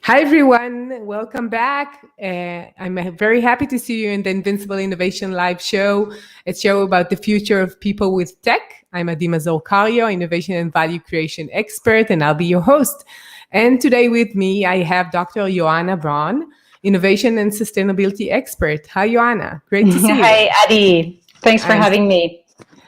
Hi, everyone. Welcome back. I'm very happy to see you in the Invincible Innovation Live show, a show about the future of people with tech. I'm Mazor Kario, innovation and value creation expert, and I'll be your host. And today with me, I have Dr. Johanna Braun, innovation and sustainability expert. Hi, Johanna. Great to see you. Hi, Adi. Thanks for I'm having me.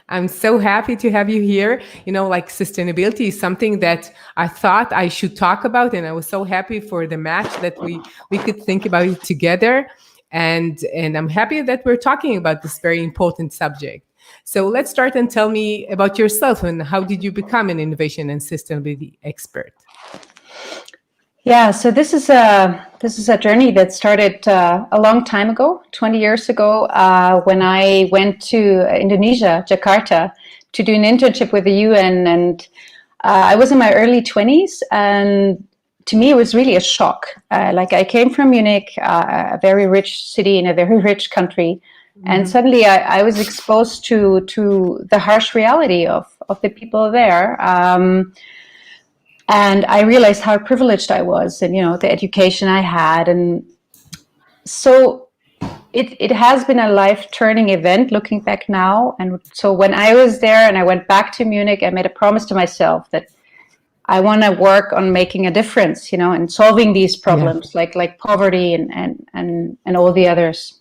I'm so happy to have you here. Like sustainability is something that I thought I should talk about, and I was so happy for the match that we could think about it together. And I'm happy that we're talking about this very important subject. So let's start and tell me about yourself and how did you become an innovation and sustainability expert? Yeah, so this is a journey that started a long time ago, 20 years ago, when I went to Indonesia, Jakarta, to do an internship with the UN, and I was in my early 20s, and to me it was really a shock. Like I came from Munich, a very rich city in a very rich country, and suddenly I was exposed to the harsh reality of the people there. And I realized how privileged I was, and the education I had, and so it has been a life-turning event looking back now. And so when I was there and I went back to Munich, I made a promise to myself that I want to work on making a difference, and solving these problems like poverty and all the others.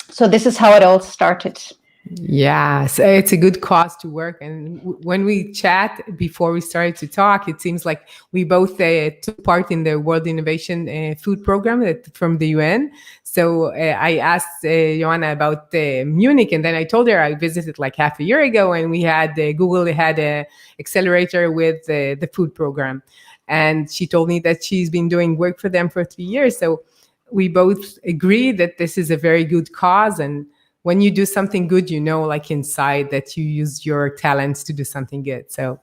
So this is how it all started. Yeah, so it's a good cause to work. And when we chat before we started to talk, it seems like we both took part in the World Innovation Food Program from the UN. So I asked Johanna about Munich, and then I told her I visited like half a year ago, and we had Google had a accelerator with the food program, and she told me that she's been doing work for them for 3 years. So we both agree that this is a very good cause. And when you do something good, like inside that you use your talents to do something good. So,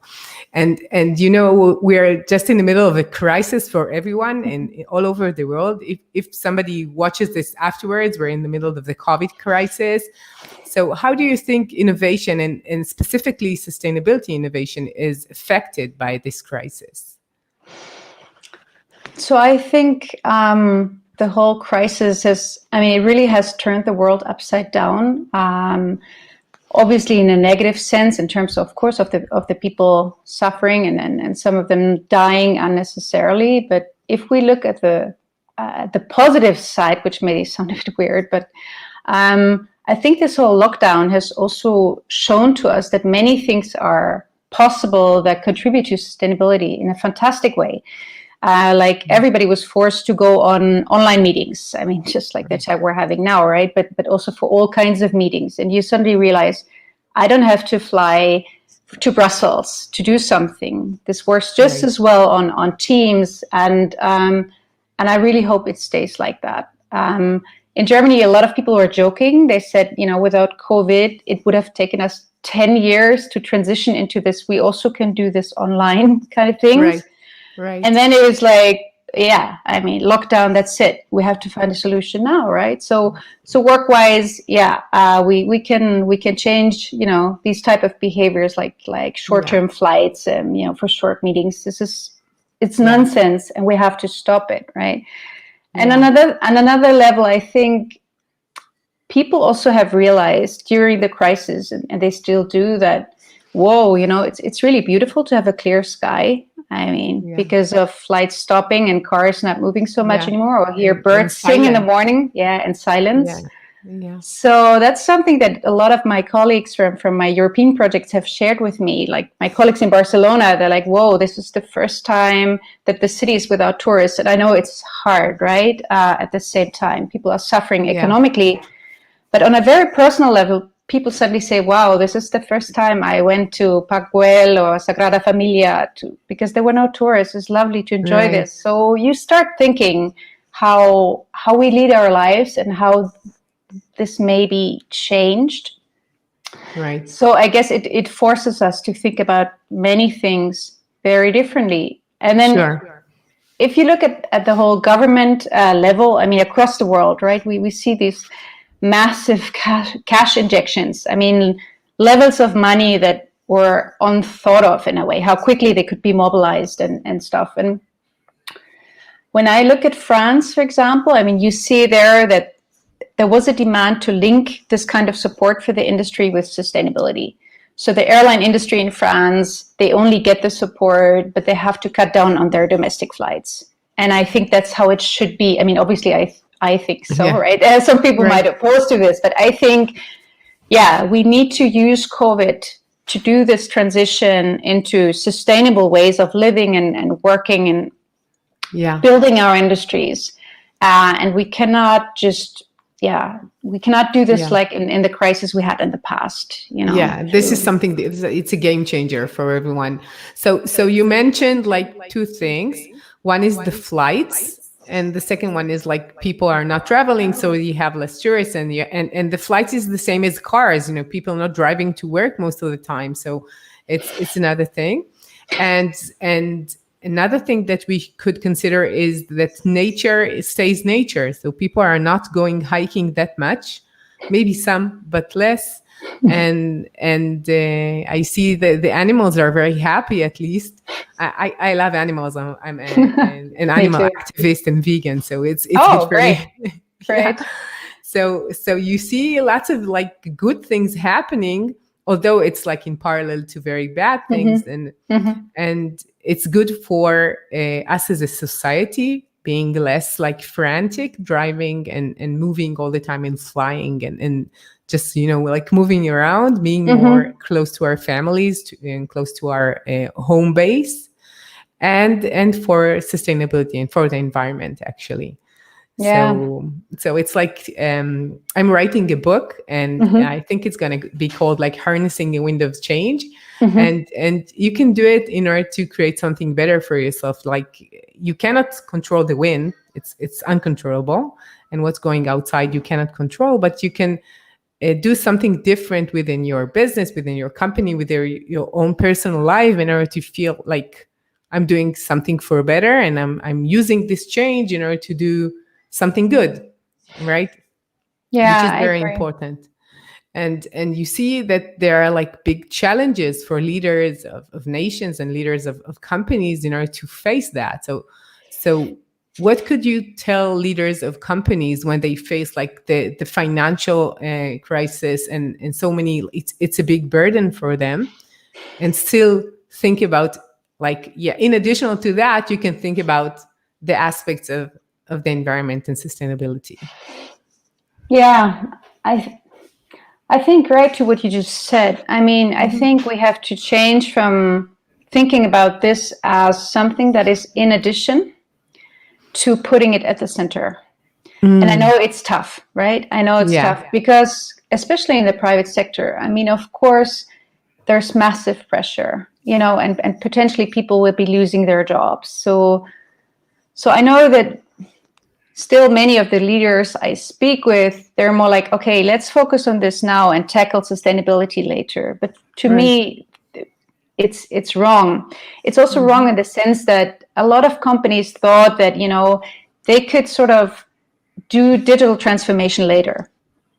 and we're just in the middle of a crisis for everyone and all over the world. If somebody watches this afterwards, we're in the middle of the COVID crisis. So how do you think innovation and specifically sustainability innovation is affected by this crisis? So I think the whole crisis it really has turned the world upside down. Obviously in a negative sense, in terms of course of the people suffering and some of them dying unnecessarily. But if we look at the positive side, which may sound a bit weird, but I think this whole lockdown has also shown to us that many things are possible that contribute to sustainability in a fantastic way. Like everybody was forced to go on online meetings. I mean, just like the type we're having now, right? But also for all kinds of meetings. And you suddenly realize, I don't have to fly to Brussels to do something. This works just as well on Teams. And I really hope it stays like that. In Germany, a lot of people were joking. They said, without COVID, it would have taken us 10 years to transition into this. We also can do this online kind of things. Right. And then it was like, lockdown, that's it. We have to find a solution now, right? So work-wise, we can change, these type of behaviors like short-term flights, for short meetings. It's nonsense, and we have to stop it, right? And another level, I think people also have realized during the crisis, and they still do, that whoa, it's really beautiful to have a clear sky. Because of flights stopping and cars not moving so much anymore, or hear birds sing in the morning, and silence. So that's something that a lot of my colleagues from my European projects have shared with me. Like my colleagues in Barcelona, they're like, whoa, this is the first time that the city is without tourists. And I know it's hard, right? At the same time, people are suffering economically. But on a very personal level, people suddenly say, wow, this is the first time I went to Paguel or Sagrada Familia because there were no tourists. It's lovely to enjoy this. So you start thinking how we lead our lives and how this may be changed. Right. So I guess it forces us to think about many things very differently. And then if you look at the whole government level, across the world, right, we see these massive cash injections. Levels of money that were unthought of in a way, how quickly they could be mobilized and stuff. And when I look at France, for example, I mean, you see there that there was a demand to link this kind of support for the industry with sustainability. So the airline industry in France, they only get the support, but they have to cut down on their domestic flights. And I think that's how it should be. I mean, obviously, I think so, right? Some people might oppose to this, but I think, yeah, we need to use COVID to do this transition into sustainable ways of living and working and building our industries. And we cannot just, we cannot do this like in the crisis we had in the past, you know. Yeah, this is something, it's a game changer for everyone. So you mentioned like two things. One is the flights, and the second one is like people are not traveling, so you have less tourists, and the flights is the same as cars. You know, people are not driving to work most of the time, so it's another thing. And another thing that we could consider is that nature stays nature, so people are not going hiking that much, maybe some, but less. And I see the animals are very happy. At least I love animals. I'm an animal activist and vegan, so it's great. Great. So you see lots of like good things happening, although it's like in parallel to very bad things. And it's good for us as a society, being less like frantic, driving and moving all the time and flying and just, you know, like moving around, being more close to our families and close to our home base, and for sustainability and for the environment, actually. Yeah. So it's like I'm writing a book, and I think it's going to be called like Harnessing the Wind of Change. And you can do it in order to create something better for yourself. Like, you cannot control the wind; it's uncontrollable, and what's going outside you cannot control. But you can do something different within your business, within your company, within your own personal life, in order to feel like I'm doing something for better, and I'm using this change in order to do something good, right? Yeah, which is very important. And you see that there are like big challenges for leaders of nations and leaders of companies in order to face that. So what could you tell leaders of companies when they face like the financial crisis and so many, it's a big burden for them, and still think about like, in addition to that, you can think about the aspects of the environment and sustainability. Yeah, I think right to what you just said. I mean, I think we have to change from thinking about this as something that is in addition to putting it at the center. And I know it's tough, right? I know it's tough because, especially in the private sector, I mean, of course, there's massive pressure, you know, and potentially people will be losing their jobs. So I know that still many of the leaders I speak with, they're more like, okay, let's focus on this now and tackle sustainability later. But to me, it's wrong. It's also wrong in the sense that a lot of companies thought that, you know, they could sort of do digital transformation later.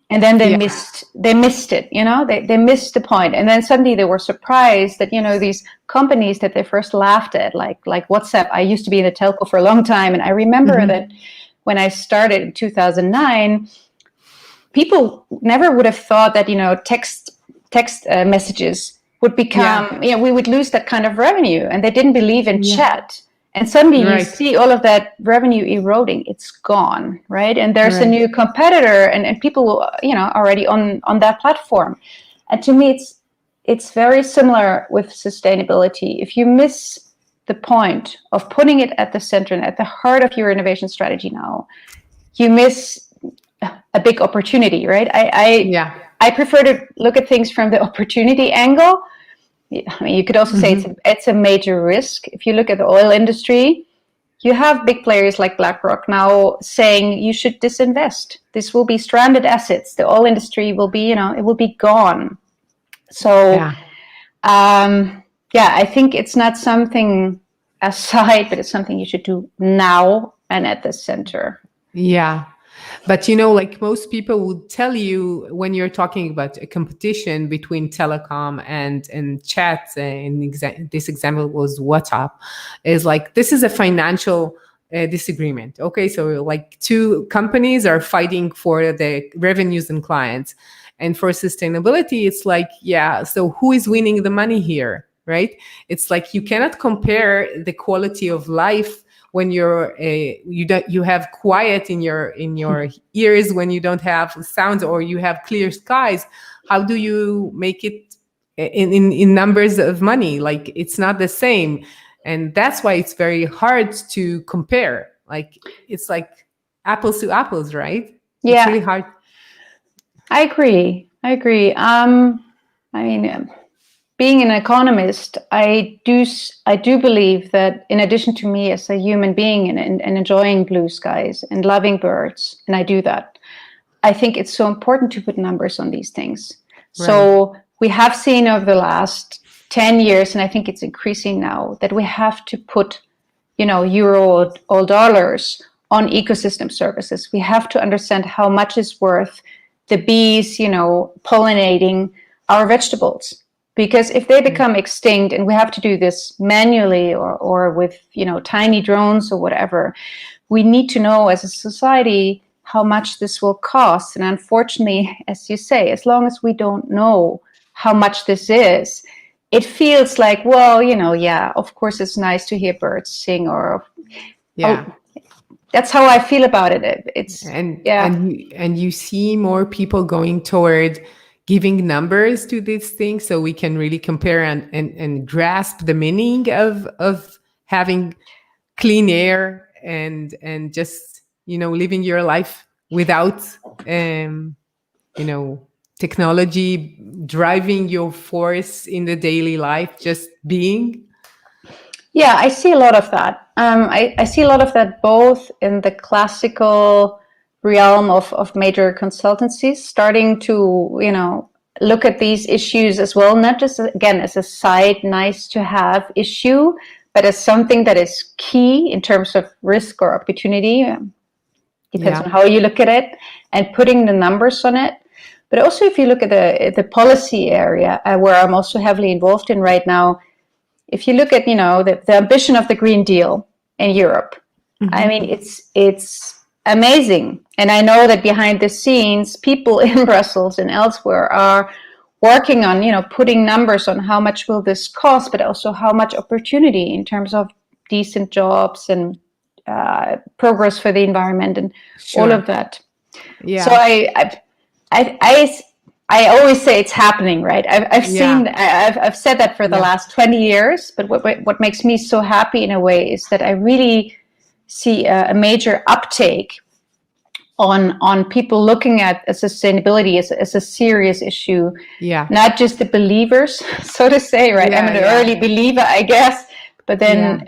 And then they missed it, you know, they missed the point. And then suddenly they were surprised that, you know, these companies that they first laughed at, like WhatsApp. I used to be in the telco for a long time. And I remember that when I started in 2009, people never would have thought that, you know, text messages would become, you know, we would lose that kind of revenue. And they didn't believe in chat. And suddenly you see all of that revenue eroding. It's gone, right? And there's a new competitor, and people, you know, already on that platform. And to me, it's very similar with sustainability. If you miss the point of putting it at the center and at the heart of your innovation strategy now, you miss a big opportunity, right? I prefer to look at things from the opportunity angle. I mean, you could also say it's a major risk. If you look at the oil industry, you have big players like BlackRock now saying you should disinvest. This will be stranded assets. The oil industry will be, you know, it will be gone. So, I think it's not something aside, but it's something you should do now and at the center. Yeah. But, you know, like most people would tell you when you're talking about a competition between telecom and chat, and this example was WhatsApp, is like, this is a financial disagreement. Okay, so like two companies are fighting for the revenues and clients. And for sustainability, it's like, yeah, so who is winning the money here, right? It's like you cannot compare the quality of life when you have quiet in your ears, when you don't have sounds, or you have clear skies. How do you make it in numbers of money? Like, it's not the same. And that's why it's very hard to compare. Like, it's like apples to apples, right? It's Yeah, really hard. I agree. I mean, being an economist, I do believe that in addition to me as a human being and enjoying blue skies and loving birds, and I do that, I think it's so important to put numbers on these things. Right. So we have seen over the last 10 years, and I think it's increasing now, that we have to put, euro or dollars on ecosystem services. We have to understand how much is worth the bees, pollinating our vegetables. Because if they become extinct and we have to do this manually or with, tiny drones or whatever, we need to know as a society how much this will cost. And unfortunately, as you say, as long as we don't know how much this is, it feels like, well, yeah, of course it's nice to hear birds sing, or Yeah. that's how I feel about it. It's and you see more people going toward giving numbers to these things, so we can really compare and grasp the meaning of having clean air and just living your life without technology driving your force in the daily life, just being. Yeah, I see a lot of that. I see a lot of that both in the classical realm of major consultancies starting to, look at these issues as well, not just, again, as a side nice to have issue, but as something that is key in terms of risk or opportunity. Depends on how you look at it, and putting the numbers on it. But also, if you look at the policy area, where I'm also heavily involved in right now, if you look at the ambition of the Green Deal in Europe, I mean it's amazing, and I know that behind the scenes, people in Brussels and elsewhere are working on putting numbers on how much will this cost, but also how much opportunity in terms of decent jobs and progress for the environment and all of that. Yeah. So I always say it's happening, right? I've said that for the last 20 years, but what makes me so happy in a way is that I really see a major uptake on people looking at sustainability as a serious issue. Yeah. Not just the believers, so to say, right? I'm an early believer, I guess, but then,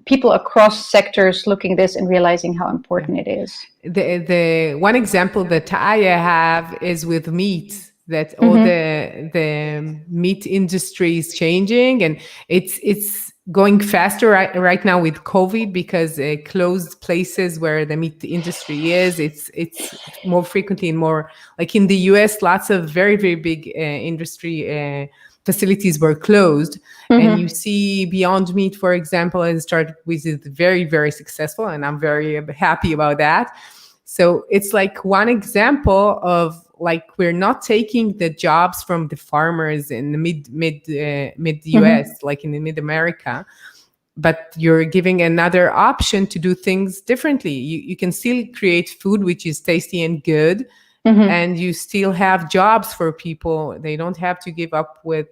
people across sectors looking this and realizing how important it is. The one example that I have is with meat, that all the meat industry is changing, and it's going faster right now with COVID, because closed places where the meat industry is, it's more frequently, and more like in the US, lots of very, very big industry facilities were closed. And you see Beyond Meat, for example, has started, which is very, very successful, and I'm very happy about that. So it's like one example of, like, we're not taking the jobs from the farmers in the mid US, like in the mid America, but you're giving another option to do things differently. You can still create food which is tasty and good, and you still have jobs for people. They don't have to give up with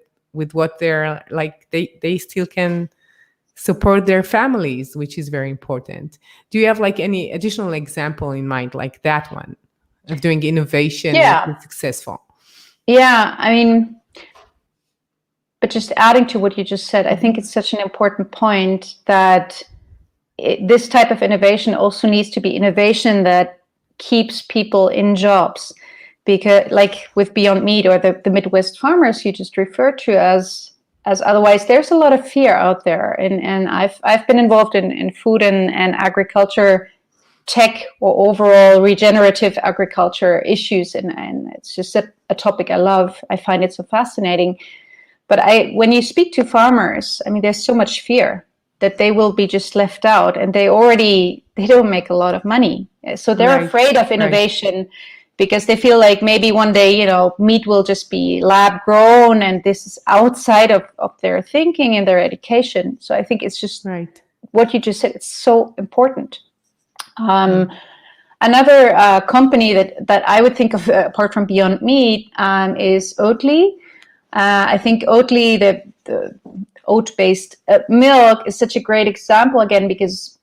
what they're like. They still can support their families, which is very important. Do you have like any additional example in mind, like that one, of doing innovation that is successful? Yeah, I mean, but just adding to what you just said, I think it's such an important point that this type of innovation also needs to be innovation that keeps people in jobs. Because, like with Beyond Meat or the Midwest farmers you just referred to, as otherwise, there's a lot of fear out there, and I've been involved in food and agriculture tech, or overall regenerative agriculture issues, and it's just a topic I love. I find it so fascinating. But when you speak to farmers, I mean, there's so much fear. that they will be just left out, and they don't make a lot of money. So they're Right. afraid of innovation because they feel like maybe one day, meat will just be lab grown, and this is outside of their thinking and their education. So I think it's just what you just said. It's so important. Another company that I would think of apart from Beyond Meat is Oatly. I think Oatly, the oat-based milk, is such a great example again because,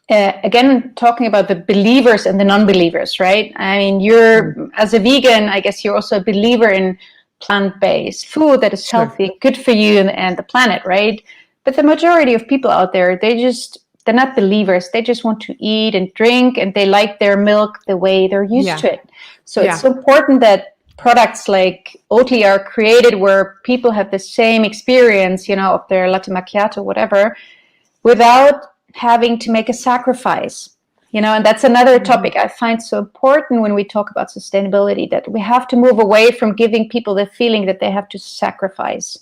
again, talking about the believers and the non-believers, right? I mean, as a vegan, I guess you're also a believer in plant-based food that is healthy, good for you and the planet, right? But the majority of people out there, they're not believers. They just want to eat and drink, and they like their milk the way they're used to it. So it's so important that products like Oatly are created where people have the same experience, of their latte macchiato, whatever, without having to make a sacrifice. And that's another topic I find so important when we talk about sustainability, that we have to move away from giving people the feeling that they have to sacrifice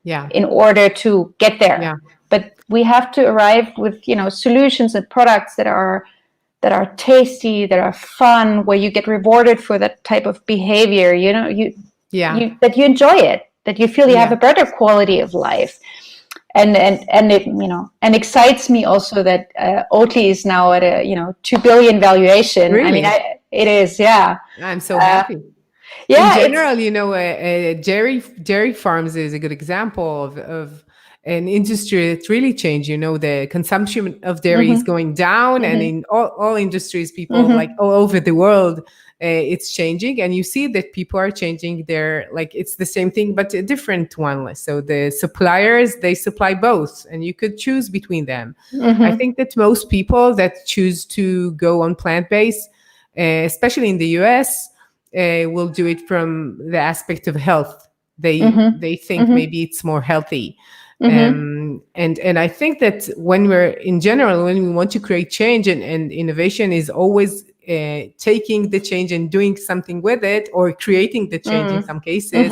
in order to get there. Yeah. But we have to arrive with, solutions and products that are tasty, that are fun, where you get rewarded for that type of behavior, that you enjoy it, that you feel you have a better quality of life. And it excites me also that Oatly is now at a 2 billion valuation. Really? I mean, it is, yeah. I'm so happy. Yeah. In general, dairy farms is a good example of an industry that's really changed. The consumption of dairy is going down, and in all industries, people like all over the world, it's changing. And you see that people are changing it's the same thing, but a different one. So the suppliers, they supply both, and you could choose between them. I think that most people that choose to go on plant-based, especially in the US, will do it from the aspect of health. They think maybe it's more healthy. And I think that when we want to create change, and innovation is always taking the change and doing something with it, or creating the change in some cases,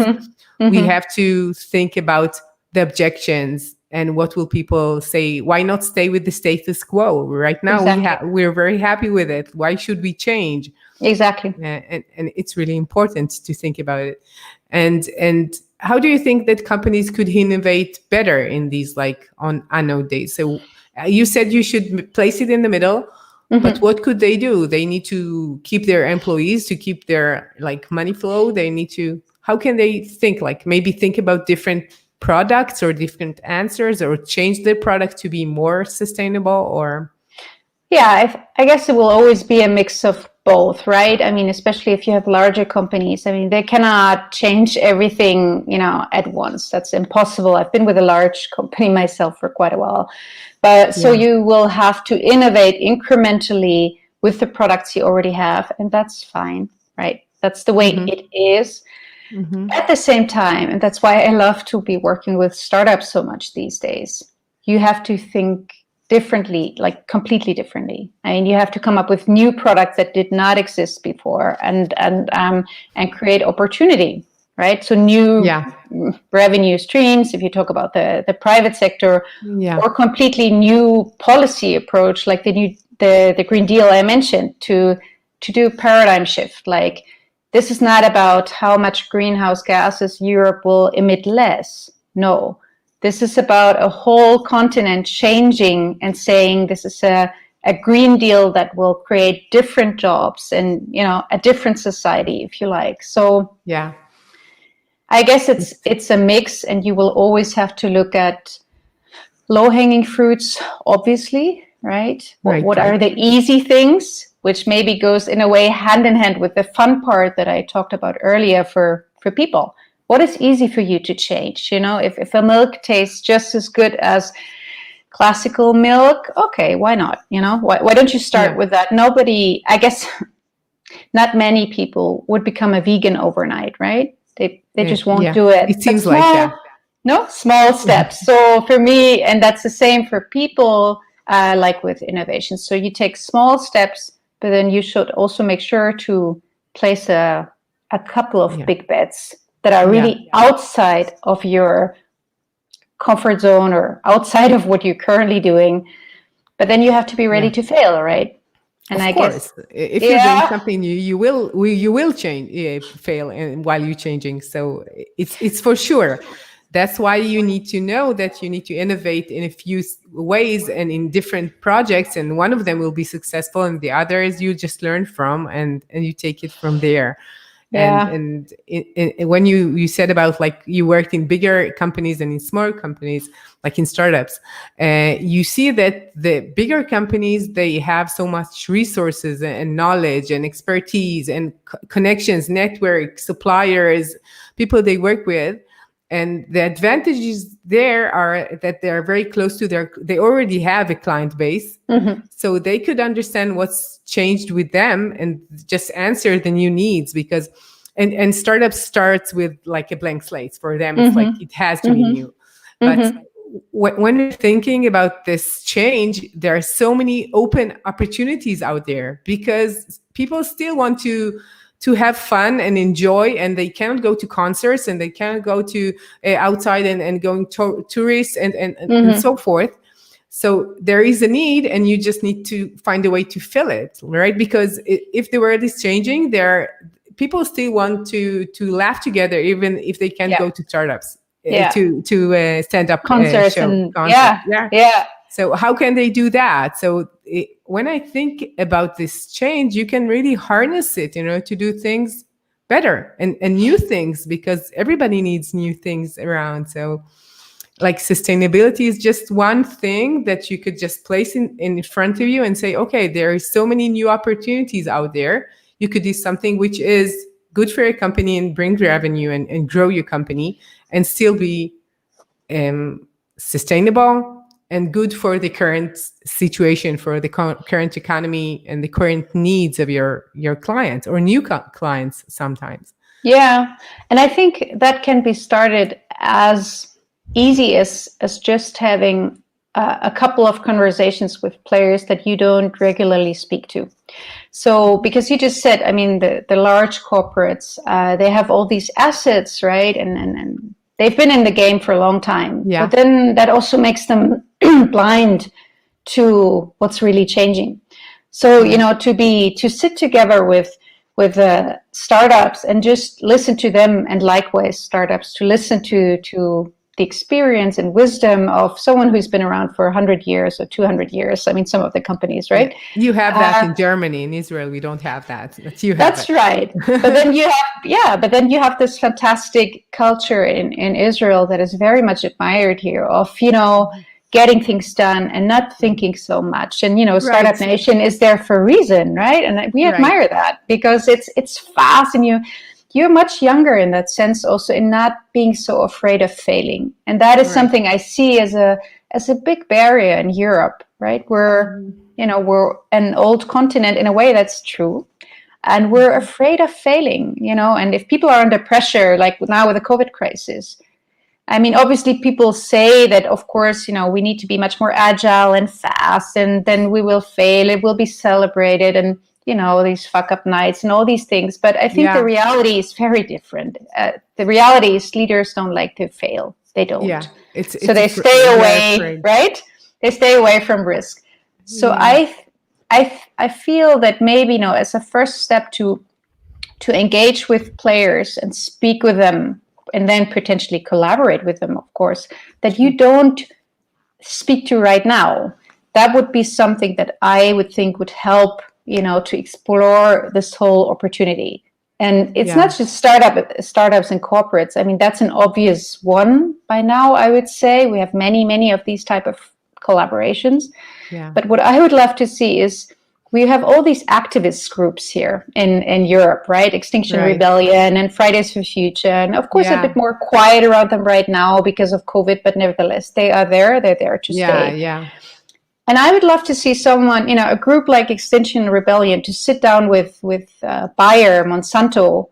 we have to think about the objections and what will people say. Why not stay with the status quo? Right now, we're very happy with it. Why should we change? Exactly. And it's really important to think about it. And how do you think that companies could innovate better in these on anode days? So you said you should place it in the middle, but what could they do? They need to keep their employees, to keep their money flow. They need to, how can they think, maybe think about different products or different answers, or change their product to be more sustainable? Or I guess it will always be a mix of both, right? I mean, especially if you have larger companies. I mean, they cannot change everything, at once. That's impossible. I've been with a large company myself for quite a while. But so you will have to innovate incrementally with the products you already have, and that's fine, right? That's the way it is. At the same time, and that's why I love to be working with startups so much these days, you have to think differently, completely differently. I mean, you have to come up with new products that did not exist before, and create opportunity, right? So new revenue streams, if you talk about the private sector, or completely new policy approach, like the Green Deal I mentioned, to do a paradigm shift. This is not about how much greenhouse gases Europe will emit less. No. This is about a whole continent changing and saying this is a Green Deal that will create different jobs and, a different society, if you like. So I guess it's a mix, and you will always have to look at low-hanging fruits, obviously, right? What are the easy things, which maybe goes in a way hand in hand with the fun part that I talked about earlier for people. What is easy for you to change? If a milk tastes just as good as classical milk, okay, why not? Why don't you start with that? Nobody, I guess, not many people would become a vegan overnight, right? They just won't do it. It seems like that. No, small steps. So for me, and that's the same for people, like with innovation. So you take small steps, but then you should also make sure to place a couple of big bets that are really outside of your comfort zone or outside of what you're currently doing. But then you have to be ready to fail, right? And of I course, guess, if you're doing yeah, something new, you will change, fail, and while you're changing. So it's for sure. That's why you need to know that you need to innovate in a few ways and in different projects, and one of them will be successful, and the others you just learn from, and you take it from there. yeah, And when you said about like you worked in bigger companies and in smaller companies, like in startups, you see that the bigger companies, they have so much resources and knowledge and expertise and connections, network, suppliers, people they work with. And the advantages there are that they are very close to they already have a client base. So they could understand what's changed with them and just answer the new needs, because and startup starts with like a blank slate. For them, it's like it has to be new. But when you're thinking about this change, there are so many open opportunities out there, because people still want to have fun and enjoy, and they can't go to concerts, and they can't go to outside and going to tourists and so forth. So there is a need, and you just need to find a way to fill it, right? Because if the world is changing, people still want to laugh together, even if they can't go to startups, to stand up concerts show and concert. yeah. So how can they do that? So when I think about this change, you can really harness it, to do things better and new things, because everybody needs new things around. So like sustainability is just one thing that you could just place in front of you and say, okay, there are so many new opportunities out there. You could do something which is good for your company and bring revenue and grow your company, and still be sustainable and good for the current situation, for the current economy and the current needs of your clients or new clients sometimes. Yeah. And I think that can be started as easy as just having a couple of conversations with players that you don't regularly speak to. So, because you just said, I mean, the large corporates, they have all these assets, right? And they've been in the game for a long time. Yeah. But then that also makes them blind to what's really changing. So, to sit together with startups and just listen to them, and likewise startups to listen to the experience and wisdom of someone who's been around for 100 years or 200 years. I mean, some of the companies, right? Yeah. You have that in Germany. In Israel, we don't have that. That's right. But then you have this fantastic culture in Israel that is very much admired here of, getting things done and not thinking so much. And, Startup Nation is there for a reason, right? And we admire that, because it's fast, and you're much younger in that sense, also in not being so afraid of failing. And that is something I see as a big barrier in Europe, right? We're an old continent in a way, that's true. And we're afraid of failing, and if people are under pressure, like now with the COVID crisis, I mean, obviously people say that, of course, we need to be much more agile and fast, and then we will fail, it will be celebrated, and, these fuck up nights and all these things. But I think the reality is very different. The reality is leaders don't like to fail. They don't. Yeah. So they stay away, right? They stay away from risk. So I feel that maybe, as a first step to engage with players and speak with them, and then potentially collaborate with them, of course, that you don't speak to right now, that would be something that I would think would help, to explore this whole opportunity. And it's not just startups and corporates. I mean, that's an obvious one by now, I would say. We have many, many of these type of collaborations. Yeah. But what I would love to see is, we have all these activist groups here in Europe, right? Extinction Rebellion and Fridays for Future. And of course, a bit more quiet around them right now because of COVID, but nevertheless, they are there. They're there to stay. Yeah. And I would love to see someone, a group like Extinction Rebellion, to sit down with Bayer, Monsanto,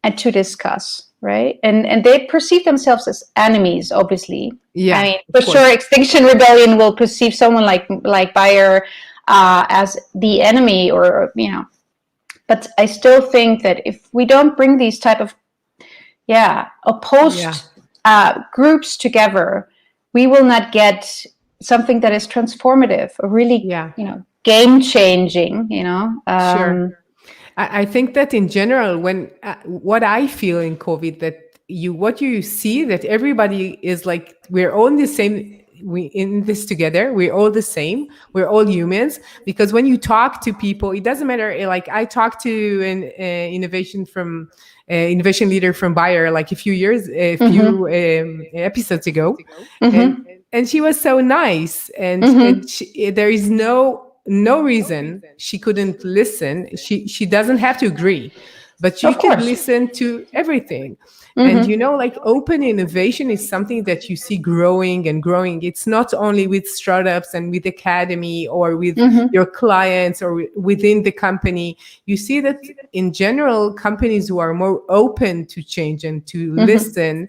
and to discuss, right? And they perceive themselves as enemies, obviously. Yeah. I mean, for sure, Extinction Rebellion will perceive someone like Bayer as the enemy, or but I still think that if we don't bring these type of opposed groups together, we will not get something that is transformative or really, Yeah, game changing. sure. I think that in general, when what I feel in COVID, that what you see that everybody is like, we're all in the same. We in this together. We're all the same. We're all humans. Because when you talk to people, it doesn't matter. Like I talked to an innovation leader from Bayer like a few episodes ago, and Mm-hmm. and she was so nice, and Mm-hmm. there is no reason she couldn't listen. She doesn't have to agree, but she Of could course. listen to everything. And Mm-hmm. like open innovation is something that you see growing and growing. It's not only with startups and with academy or with Mm-hmm. your clients or within the company. You see that in general, companies who are more open to change and to Mm-hmm. listen,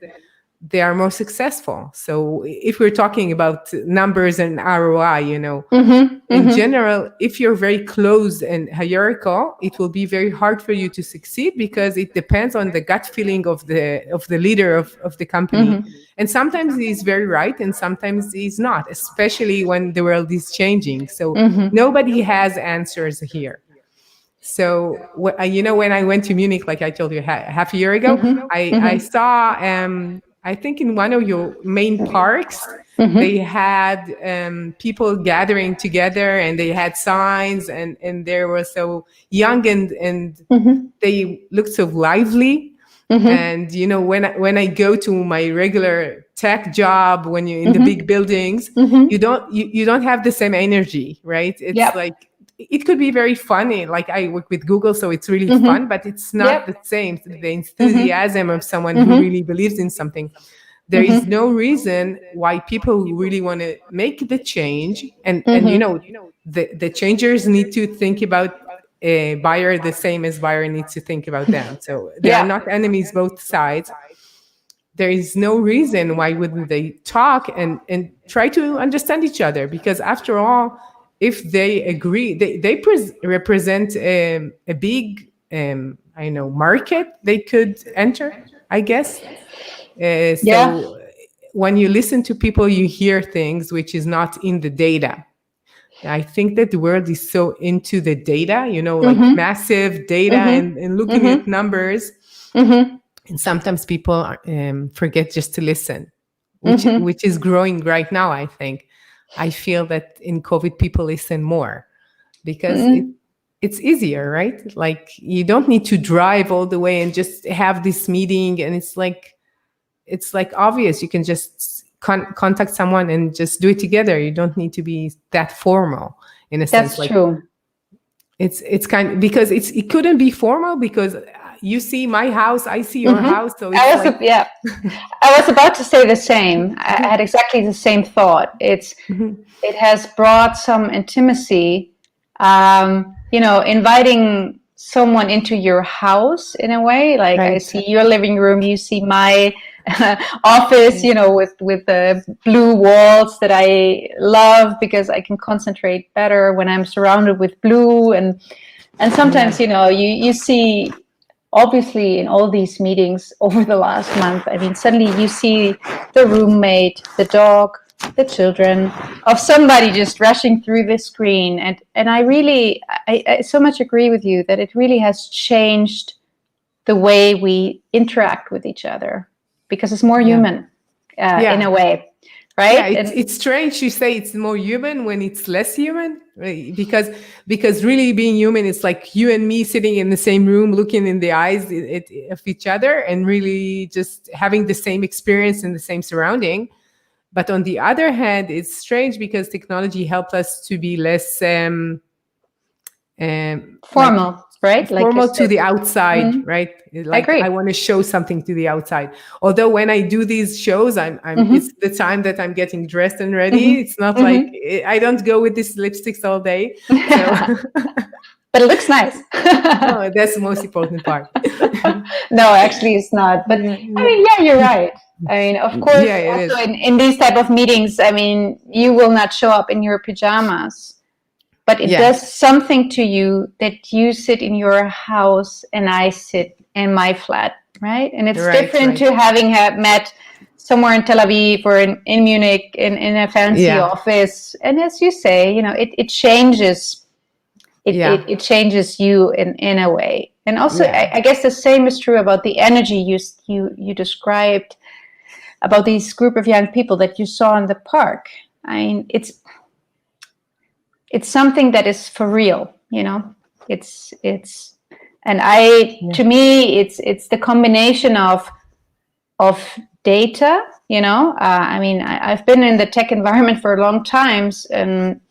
they are more successful. So if we're talking about numbers and ROI, Mm-hmm. in Mm-hmm. general, if you're very close and hierarchical, it will be very hard for you to succeed, because it depends on the gut feeling of the leader of the company. Mm-hmm. And sometimes he's very right, and sometimes he's not, especially when the world is changing. So Mm-hmm. nobody has answers here. So when I went to Munich, like I told you, half a year ago, Mm-hmm. I Mm-hmm. saw, I think in one of your main parks, they Mm-hmm. had people gathering together, and they had signs, and they were so young, and Mm-hmm. they looked so lively. Mm-hmm. And when I go to my regular tech job, when you're in the big Mm-hmm. buildings, Mm-hmm. you don't have the same energy, right? It's Yep. like, it could be very funny. Like I work with Google, so it's really fun, Mm-hmm. but it's not the Yep. same. The Mm-hmm. enthusiasm of someone who Mm-hmm. really believes in something. There is Mm-hmm. no reason why people who really want to make the change, and Mm-hmm. the changers need to think about buyer the same as buyer needs to think about them. So they are Yeah. not enemies, both sides. There is no reason why wouldn't they talk and try to understand each other, because after all, if they agree, they represent a big I know market they could enter, I guess. Yeah. So when you listen to people, you hear things which is not in the data. I think that the world is so into the data, like Mm-hmm. massive data, Mm-hmm. and looking at Mm-hmm. numbers. Mm-hmm. And sometimes people forget just to listen, which Mm-hmm. which is growing right now. I think I feel that in COVID people listen more, because Mm-hmm. it's easier, right? Like you don't need to drive all the way and just have this meeting, and it's like obvious. You can just contact someone and just do it together. You don't need to be that formal, in a sense. That's Like true. it's kind, because it couldn't be formal, because you see my house, I see your Mm-hmm. house, so it's like. Yeah. I was about to say the same. I had exactly the same thought. It has brought some intimacy. Inviting someone into your house in a way. Like I Right. see your living room, you see my office. With the blue walls that I love because I can concentrate better when I'm surrounded with blue. And sometimes you see, obviously, in all these meetings over the last month, I mean, suddenly you see the roommate, the dog, the children of somebody just rushing through the screen. And I so much agree with you that it really has changed the way we interact with each other, because it's more Yeah. human in Yeah. a way, Yeah, right? it's strange you say it's more human when it's less human, right? Because really being human is like you and me sitting in the same room, looking in the eyes of each other, and really just having the same experience in the same surrounding. But on the other hand, it's strange because technology helped us to be less like Formal, right? Like you formal to said. the outside, Mhm. right? I Like I agree. want to show something to the outside. Although when I do these shows, it's Hmm. the time that I'm getting dressed and ready. Hmm. It's not like Hmm. I don't go with these lipsticks all day. So But it looks nice. oh, that's the most important part. No, actually, it's not. But Yeah, I mean, yeah, you're right. I mean, of yeah, course, it also is. in these type of meetings, I mean, you will not show up in your pajamas, but it Yeah, does something to you that you sit in your house and I sit in my flat, right? And it's right, different right. to having met somewhere in Tel Aviv or in Munich in a fancy office. And as you say, it changes. It changes you in a way. And also, I guess the same is true about the energy you described about this group of young people that you saw in the park. I mean, it's something that is for real, to me, it's the combination of data, I mean, I've been in the tech environment for a long time, and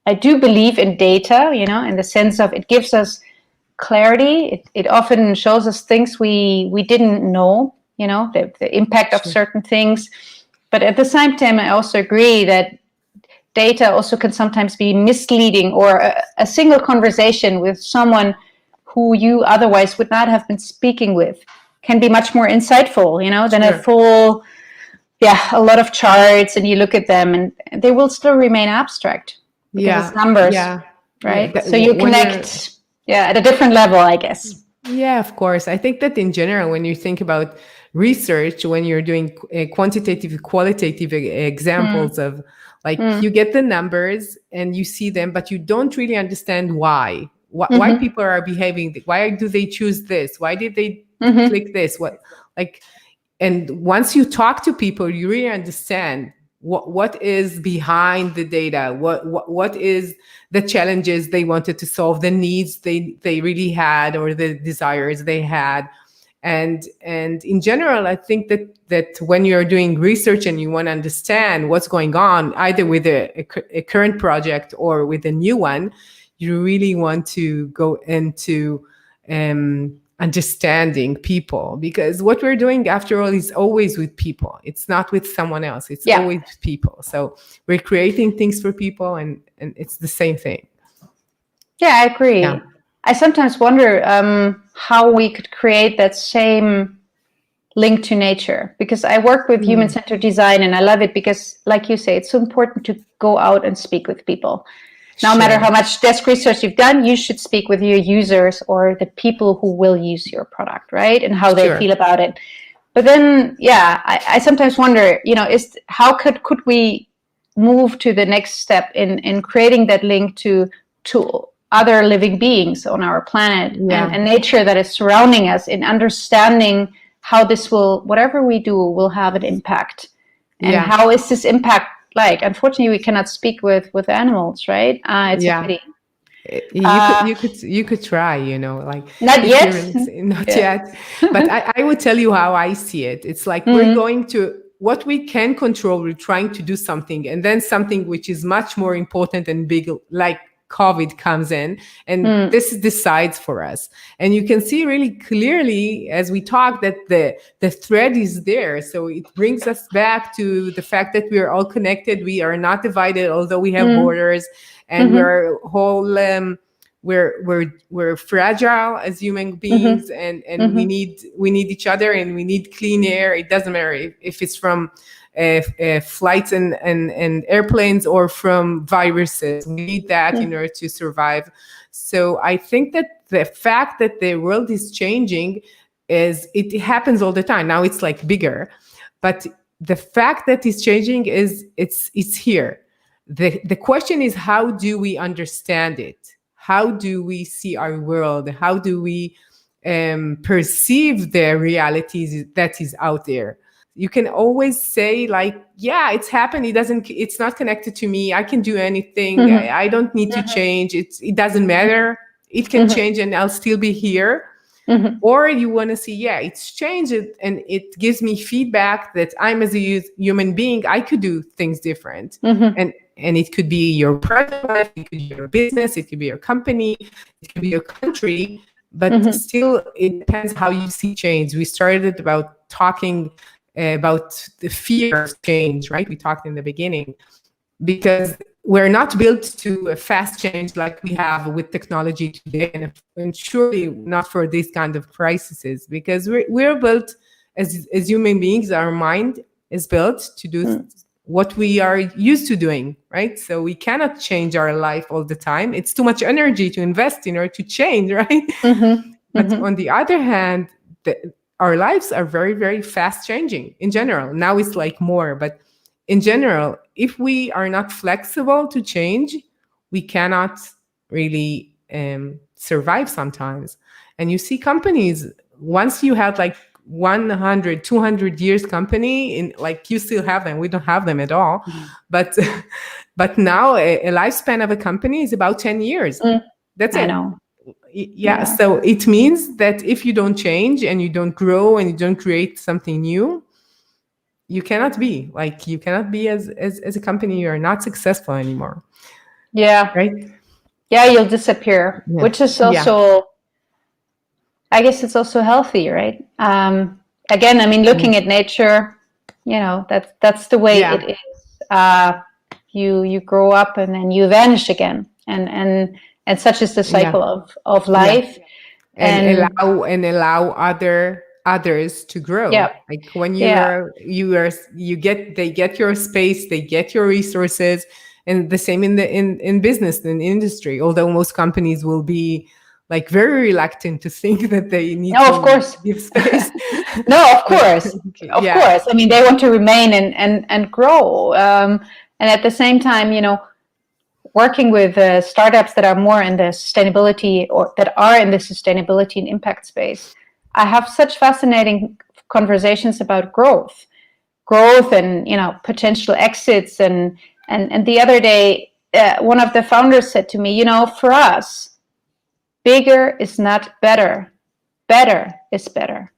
I do believe in data, in the sense of it gives us clarity. It often shows us things we didn't know, the impact of certain things. But at the same time, I also agree that data also can sometimes be misleading, or a single conversation with someone who you otherwise would not have been speaking with can be much more insightful, than a full, a lot of charts, and you look at them and they will still remain abstract because it's numbers, right? So you connect, at a different level, I guess. Yeah, of course. I think that in general, when you think about research, when you're doing quantitative, qualitative examples of, like, you get the numbers and you see them, but you don't really understand why people are behaving. Why do they choose this? Why did they click this? And once you talk to people, you really understand what is behind the data, what is the challenges they wanted to solve, the needs they really had, or the desires they had. And in general, I think that when you're doing research and you want to understand what's going on, either with a current project or with a new one, you really want to go into understanding people, because what we're doing, after all, is always with people. It's not with someone else. It's always with people. So we're creating things for people, and it's the same thing. Yeah, I agree. Yeah. I sometimes wonder how we could create that same link to nature, because I work with human-centered design, and I love it because, like you say, it's so important to go out and speak with people. No matter how much desk research you've done, you should speak with your users or the people who will use your product, right? And how they feel about it. But then, I sometimes wonder, how could we move to the next step in creating that link to other living beings on our planet and nature that is surrounding us, in understanding how this whatever we do will have an impact. And how is this impact like? Unfortunately, we cannot speak with animals, right? It's a pity. You could try, like, not yet. Not yet. But I would tell you how I see it. It's like we're going to, what we can control, we're trying to do something, and then something which is much more important and big, like COVID, comes in, and this decides for us. And you can see really clearly as we talk that the thread is there. So it brings us back to the fact that we are all connected. We are not divided, although we have borders, and we're whole. We're fragile as human beings, and we need each other, and we need clean air. It doesn't matter if it's from flights and airplanes or from viruses. We need that in order to survive. So I think that the fact that the world is changing it happens all the time. Now it's like bigger, but the fact that it's changing it's here. The question is, how do we understand it? How do we see our world? How do we perceive the realities that is out there? You can always say, like, it's happened. It's not connected to me. I can do anything. I don't need to change. It doesn't matter. It can change and I'll still be here. Or you want to see, it's changed, and it gives me feedback that I'm, as a human being, I could do things different. And it could be your personal life, it could be your business, it could be your company, it could be your country, but still it depends how you see change. We started about talking about the fear of change, right? We talked in the beginning, because we're not built to a fast change like we have with technology today, and surely not for these kind of crises, because we're built as human beings. Our mind is built to do what we are used to doing, right? So we cannot change our life all the time. It's too much energy to invest in order to change, right? But on the other hand, our lives are very, very fast changing in general. Now it's like more, but in general, if we are not flexible to change, we cannot really survive sometimes. And you see companies, once you had like 100, 200 years company, in like you still have them, we don't have them at all. But but now a lifespan of a company is about 10 years. That's I it. know. Yeah, so it means that if you don't change and you don't grow and you don't create something new, you cannot be as a company, you're not successful anymore, Yeah. right? Yeah, you'll disappear, Yeah. which is Yeah. also, I guess it's also healthy, right? Again, I mean, looking at nature, that's the way it is. You grow up and then you vanish again, and such is the cycle of life. And allow others to grow. Yeah, Like when yeah. they get your space, they get your resources, and the same in business, in industry. Although most companies will be like very reluctant to think that they need No, to of course. give space. No, of course. Of Yeah. course. I mean, they want to remain and grow. And at the same time, working with startups that are more in the sustainability or that are in the sustainability and impact space, I have such fascinating conversations about growth and potential exits. And the other day, one of the founders said to me, for us, bigger is not better. Better is better.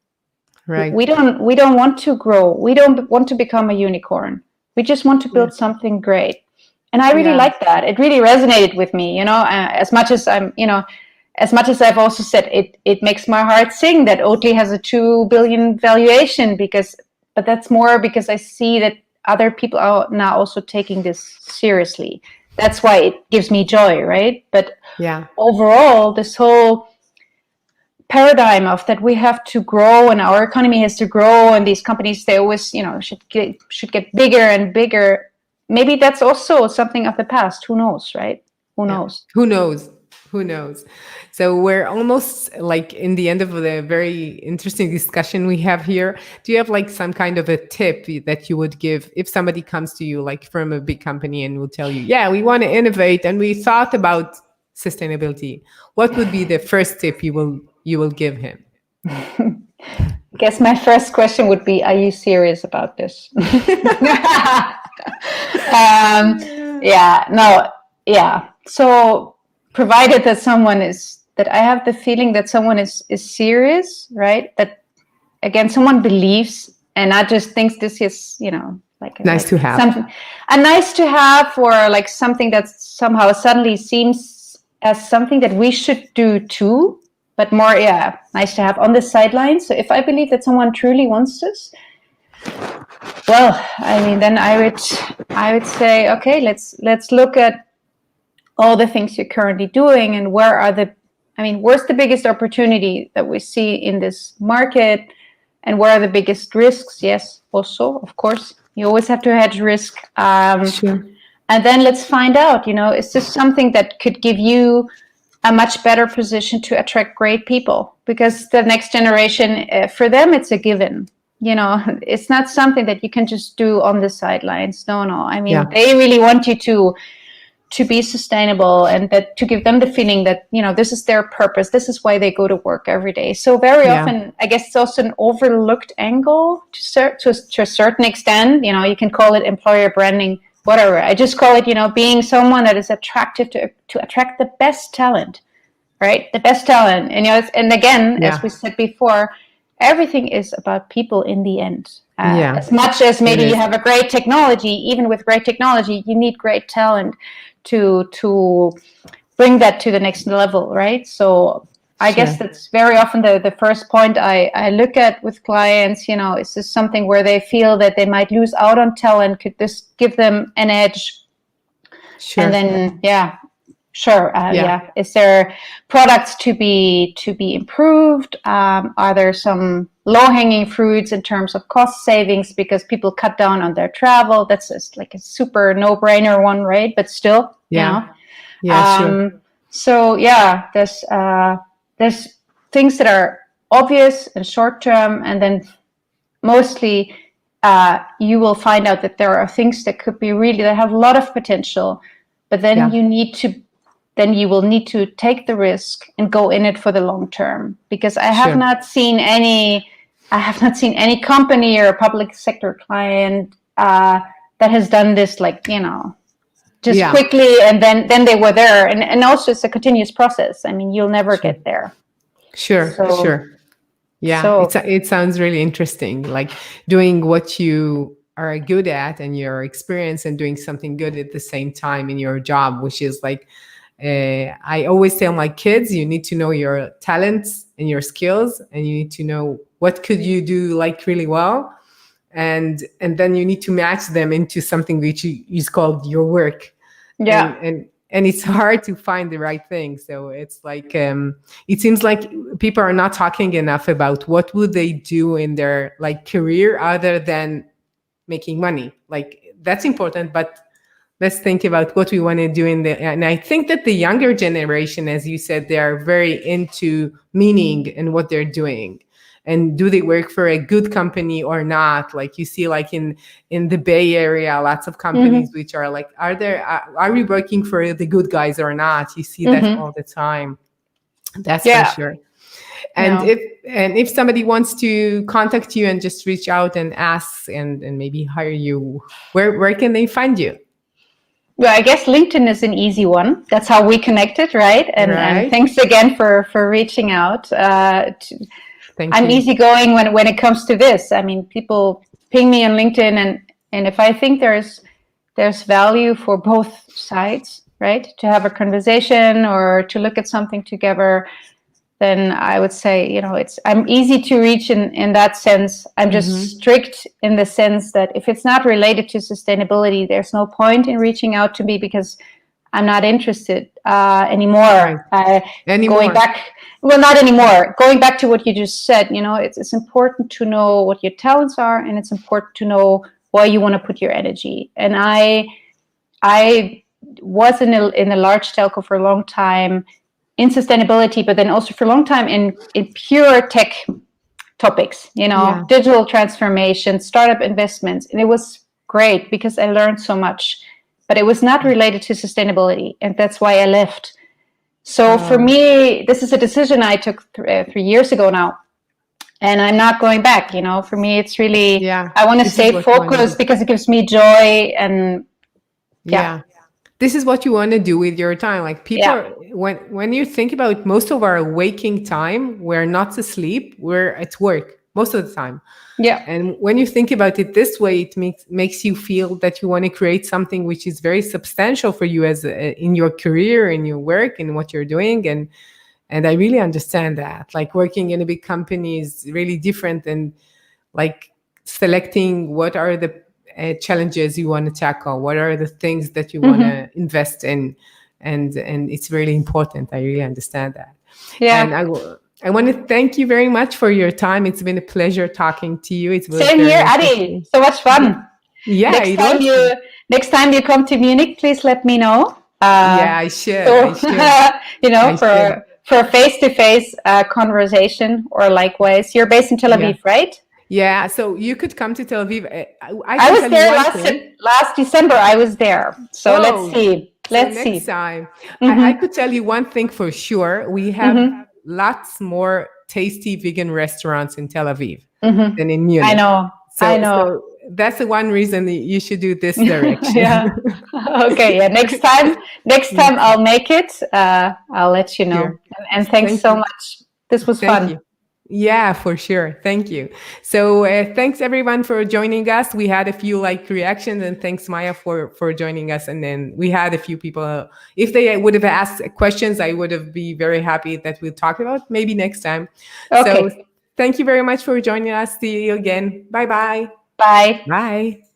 Right. We don't want to grow. We don't want to become a unicorn. We just want to build something great. And I really like that. It really resonated with me, as much as as much as I've also said, it makes my heart sing that Oatly has a 2 billion valuation, but that's more because I see that other people are now also taking this seriously. That's why it gives me joy, right? But overall, this whole paradigm of that we have to grow and our economy has to grow, and these companies, they always should get bigger and bigger. Maybe that's also something of the past. Who knows, right? Who knows. So we're almost like in the end of the very interesting discussion we have here. Do you have like some kind of a tip that you would give if somebody comes to you like from a big company and will tell you, yeah, we want to innovate and we thought about sustainability? What would be the first tip you will give him? I guess my first question would be, are you serious about this? So provided that I have the feeling that someone is serious, right? That again, someone believes and not just thinks this is, nice to have. Something a nice to have, or like something that somehow suddenly seems as something that we should do too, but more, nice to have on the sidelines. So if I believe that someone truly wants this, well, I mean, then I would say, okay, let's look at all the things you're currently doing and where's the biggest opportunity that we see in this market, and where are the biggest risks? Yes, also, of course, you always have to hedge risk. Sure. And then let's find out, is this something that could give you a much better position to attract great people? Because the next generation, for them, it's a given. It's not something that you can just do on the sidelines. No. I mean, they really want you to be sustainable, and that to give them the feeling that, this is their purpose. This is why they go to work every day. So very often, I guess it's also an overlooked angle to a certain extent. You can call it employer branding, whatever. I just call it, being someone that is attractive to attract the best talent, right? The best talent. And, and again, as we said before, everything is about people in the end. As much as maybe you have a great technology, even with great technology, you need great talent to bring that to the next level, right? So I guess that's very often the first point I look at with clients. Is this something where they feel that they might lose out on talent? Could this give them an edge? Sure. And then, sure. Is there products to be improved? Are there some low-hanging fruits in terms of cost savings because people cut down on their travel? That's just like a super no-brainer one, right? But still, sure. So there's things that are obvious and short term, and then mostly you will find out that there are things that could be really, that have a lot of potential, but then you will need to take the risk and go in it for the long term. Because I have not seen any company or a public sector client that has done this, like, just quickly, and then they were there. And also it's a continuous process. I mean, you'll never get there. Sure. Yeah, it sounds really interesting, like doing what you are good at and your experience, and doing something good at the same time in your job, which is like, I always tell my kids, you need to know your talents and your skills, and you need to know what could you do like really well, and then you need to match them into something which is called your work. And it's hard to find the right thing. So it's like, it seems like people are not talking enough about what would they do in their like career other than making money. Like, that's important, but let's think about what we want to do and I think that the younger generation, as you said, they are very into meaning and what they're doing. And do they work for a good company or not? Like, you see, like in the Bay Area, lots of companies which are like, are we working for the good guys or not? You see that all the time. That's for sure. And if somebody wants to contact you and just reach out and ask and maybe hire you, where can they find you? Well, I guess LinkedIn is an easy one. That's how we connected, right? And thanks again for reaching out. I'm easygoing when it comes to this. I mean, people ping me on LinkedIn, and if I think there's value for both sides, right, to have a conversation or to look at something together, then I would say, I'm easy to reach in that sense. I'm just strict in the sense that if it's not related to sustainability, there's no point in reaching out to me, because I'm not interested anymore. Going back, well, not anymore. Going back to what you just said, it's important to know what your talents are, and it's important to know where you want to put your energy. And I was in a large telco for a long time in sustainability, but then also for a long time in pure tech topics, digital transformation, startup investments. And it was great because I learned so much, but it was not related to sustainability. And that's why I left. So for me, this is a decision I took 3 years ago now. And I'm not going back. For me, it's really, I want to stay focused because it gives me joy. And this is what you want to do with your time. Like, people, when you think about most of our waking time, we're not asleep, we're at work most of the time. Yeah. And when you think about it this way, it makes you feel that you want to create something which is very substantial for you as in your career, in your work, and what you're doing. And I really understand that. Like, working in a big company is really different than like selecting what are the challenges you want to tackle, what are the things that you want to invest in, and it's really important. I really understand that. And I want to thank you very much for your time. It's been a pleasure talking to you. It's same here, Adi. So much fun. Next time you come to Munich, please let me know. I should. For a face-to-face conversation, or likewise. You're based in Tel Aviv, right? Yeah, so you could come to Tel Aviv. I was there last December. I was there. So let's see. Next time. I could tell you one thing for sure. We have lots more tasty vegan restaurants in Tel Aviv than in Munich. I know. So that's the one reason that you should do this direction. Okay. Next time I'll make it. I'll let you know. Sure. And thanks so much. This was fun. Yeah, for sure. Thank you. So thanks everyone for joining us. We had a few reactions, and thanks Maya for joining us. And then we had a few people, if they would have asked questions, I would have been very happy that we'll talk about maybe next time. Okay. So thank you very much for joining us. See you again. Bye-bye. Bye. Bye.